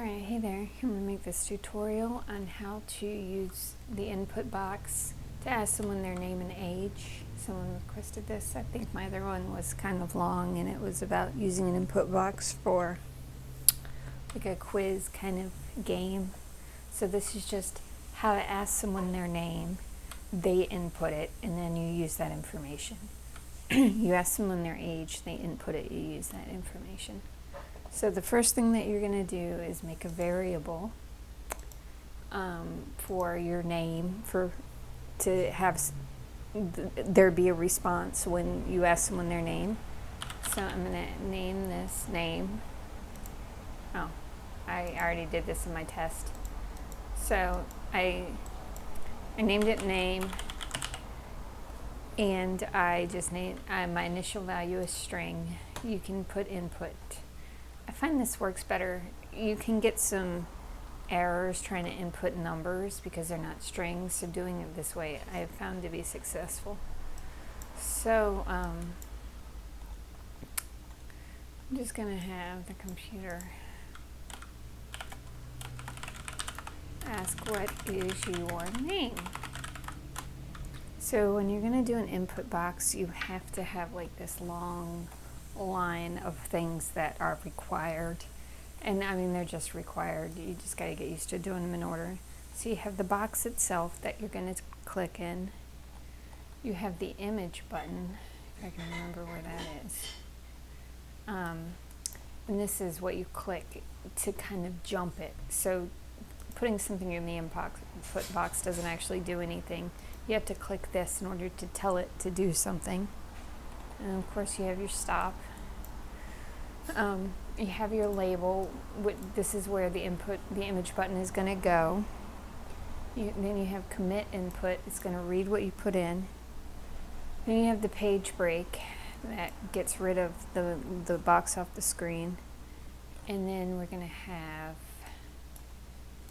Alright, hey there. I'm going to make this tutorial on how to use the input box to ask someone their name and age. Someone requested this. I think my other one was kind of long and it was about using an input box for like a quiz kind of game. So this is just how to ask someone their name, they input it, and then you use that information. You ask someone their age, they input it, you use that information. So the first thing that you're going to do is make a variable for your name, to have there be a response when you ask someone their name. So I'm going to name this name. Oh, I already did this in my test. So I named it name, and I just named my initial value is string. You can put input. I find this works better. You can get some errors trying to input numbers because they're not strings, so doing it this way I have found to be successful. So I'm just going to have the computer ask what is your name. So when you're going to do an input box, you have to have like this long line of things that are required, and I mean they're just required. You just got to get used to doing them in order. So you have the box itself that you're going to click in. You have the image button, if I can remember where that is, and this is what you click to kind of jump it. So putting something in the input box doesn't actually do anything. You have to click this in order to tell it to do something. And of course you have your stop. You have your label. This is where the image button is going to go. Then you have commit input. It's going to read what you put in. Then you have the page break that gets rid of the box off the screen. And then we're going to have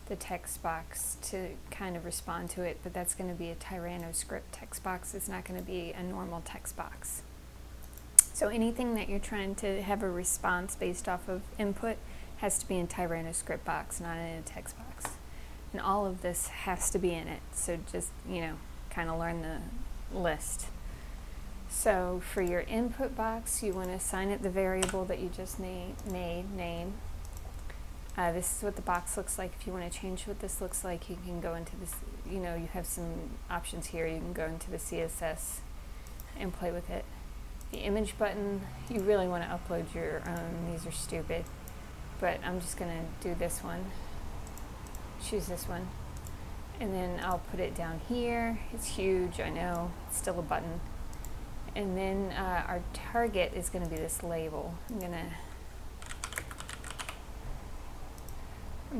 the text box to kind of respond to it, but that's going to be a Tyranobuilder text box. It's not going to be a normal text box. So anything that you're trying to have a response based off of input has to be in Tyranobuilder box, not in a text box. And all of this has to be in it. So just, kind of learn the list. So for your input box, you want to assign it the variable that you just made, name. This is what the box looks like. If you want to change what this looks like, you can go into this, you have some options here. You can go into the CSS and play with it. The image button, you really want to upload your own. These are stupid, but I'm just going to do this one. Choose this one, and then I'll put it down here. It's huge, I know, it's still a button. And then our target is going to be this label. I'm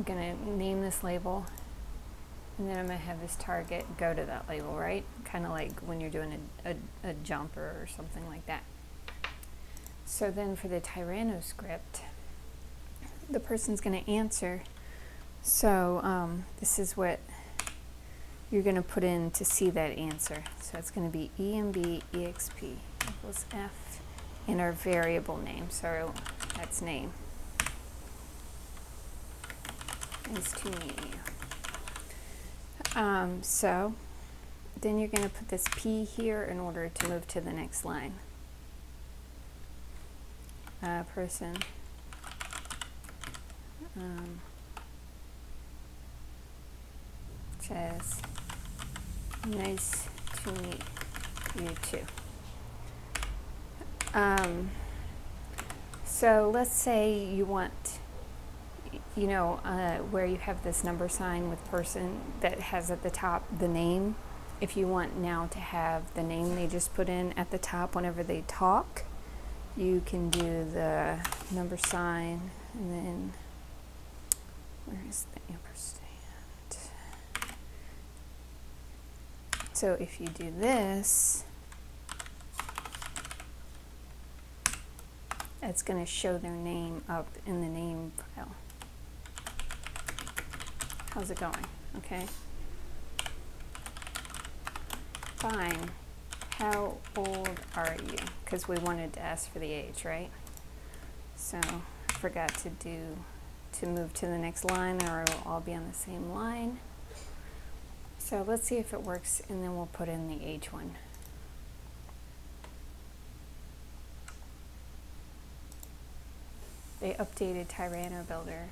gonna name this label, and then I'm going to have this target go to that label, right? Kind of like when you're doing a jumper or something like that. So then for the Tyranobuilder, the person's going to answer. So this is what you're going to put in to see that answer. So it's going to be EMB EXP equals F in our variable name. So that's name. Nice to meet you. So then you're going to put this P here in order to move to the next line. Person. Says, nice to meet you too. So let's say you want, where you have this number sign with person that has at the top the name. If you want now to have the name they just put in at the top whenever they talk, you can do the number sign, and then where is the ampersand? So if you do this, it's going to show their name up in the name file. How's it going? Okay. Fine. How old are you? Because we wanted to ask for the age, right? So I forgot to do to move to the next line, or it'll all be on the same line. So let's see if it works, and then we'll put in the age one. They updated Tyranobuilder.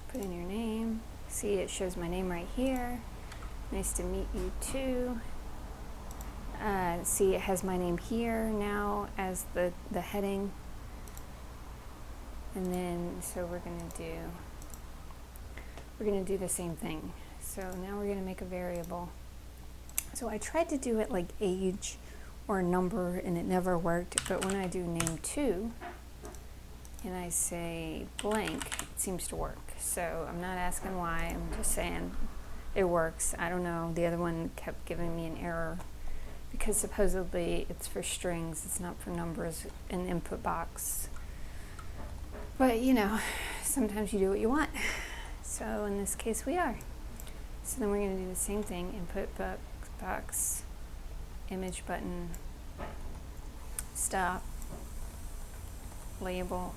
Put in your name. See, it shows my name right here. Nice to meet you too. See, it has my name here now as the heading. And then, so we're gonna do the same thing. So now we're gonna make a variable. So I tried to do it like age or number, and it never worked. But when I do name2 and I say blank, it seems to work. So I'm not asking why, I'm just saying it works. I don't know, the other one kept giving me an error because supposedly it's for strings, it's not for numbers in the input box. But you know, sometimes you do what you want. So in this case we are. So then we're going to do the same thing, input box, image button, stop, label,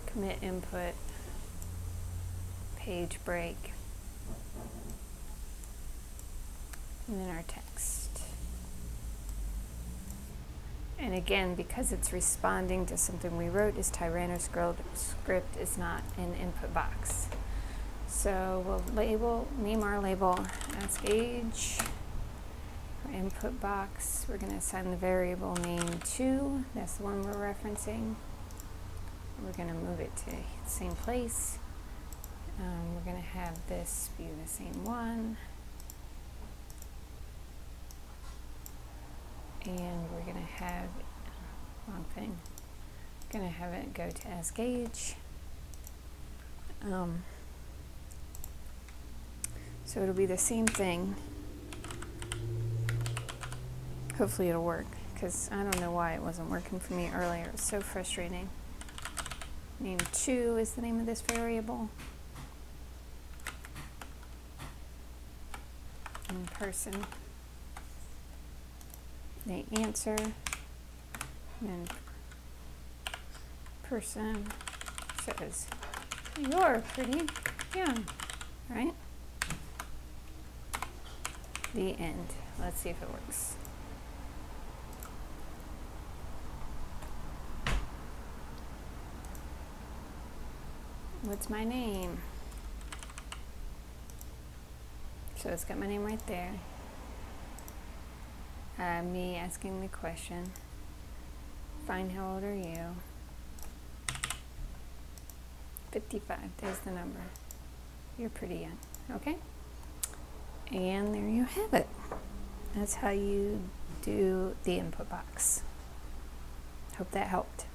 commit input, page break, and then our text. And again, because it's responding to something we wrote, is Tyranobuilder is not an input box. So we'll name our label as age. Our input box, we're going to assign the variable name2. That's the one we're referencing. We're going to move it to the same place. We're going to have this be the same one. And we're going to have, wrong thing, going to have it go to ask age. So it'll be the same thing. Hopefully it'll work, because I don't know why it wasn't working for me earlier. It's so frustrating. Name2 is the name of this variable. And person. The answer, and then person says, "You're pretty young," right? The end. Let's see if it works. What's my name? So it's got my name right there. Me asking the question, fine, how old are you? 55, there's the number. You're pretty young, okay? And there you have it. That's how you do the input box. Hope that helped.